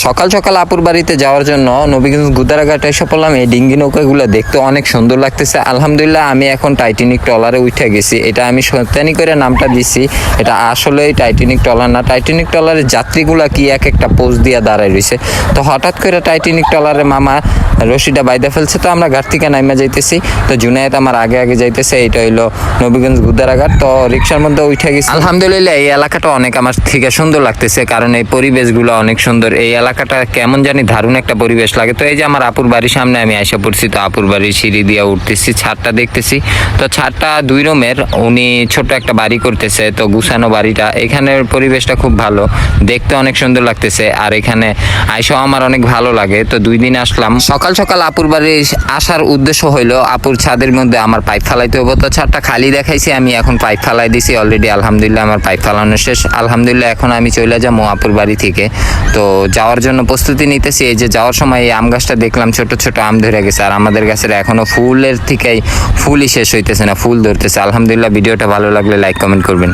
সকাল সকাল আপুর বাড়িতে যাওয়ার জন্য নবীগঞ্জ গুদারাঘাট এসে পড়লাম। এই ডিঙ্গি নৌকাগুলো দেখতে অনেক সুন্দর লাগতেছে। আলহামদুলিল্লাহ আমি এখন টাইটানিক ট্রলারে উঠে গেছি। এটা আমি সত্যানি করে নামটা দিছি, এটা আসলেই টাইটানিক ট্রলার না। টাইটানিক ট্রলারের যাত্রীগুলা কি এক একটা পোজ দিয়ে দাঁড়ায় রয়েছে। তো হঠাৎ করে টাইটানিক ট্রলারে মামা রশিটা বাইদা ফেলছে, তো আমরা ঘাট থেকে নাইমা যাইতেছি। তো জুনায়েত আমার আগে আগে যাইতেছে। এটা হইলো নবীগঞ্জ গুদারাঘাট। তো রিক্সার মধ্যে উঠে গেছি। আলহামদুলিল্লাহ এই এলাকাটা অনেক আমার থেকে সুন্দর লাগতেছে, কারণ এই পরিবেশগুলো অনেক সুন্দর। এই এলাকাটা কেমন জানি দারুণ একটা পরিবেশ লাগে। তো এই যে আমার আপুর বাড়ির সামনে আমি আইসা পড়ছি। তো আপুর বাড়ির সিঁড়ি দিয়ে উঠতেছি, ছাদটা দেখতেছি। তো ছাদটা 2 রুমের, উনি ছোট একটা বাড়ি করতেছে। তো গুছানো বাড়িটা, এখানের পরিবেশটা খুব ভালো, দেখতে অনেক সুন্দর লাগতেছে। আর এখানে আইসাও আমার অনেক ভালো লাগে। তো 2 দিন আসলাম। সকাল সকাল আপুর বাড়ি আসার উদ্দেশ্য হইলো আপুর ছাদের মধ্যে আমার পাইপ ফালাইতে হবো। তো ছাদটা খালি দেখাইছি, আমি এখন পাইপ ফালাই দিছি অলরেডি। আলহামদুলিল্লাহ আমার পাইপ ফালানো শেষ। আলহামদুলিল্লাহ এখন আমি চলে যাবো আপুর বাড়ি থেকে। তো যাওয়ার জন্য প্রস্তুতি নিতেছি। এই যে যাওয়ার সময় এই আম গাছটা দেখলাম, ছোট ছোট আম ধরে গেছে। আর আমাদের গাছের এখনো ফুলের থেকেই ফুলই শেষ হইতেছে না, ফুল ধরতেছে। আলহামদুলিল্লাহ ভিডিওটা ভালো লাগলে লাইক কমেন্ট করবেন।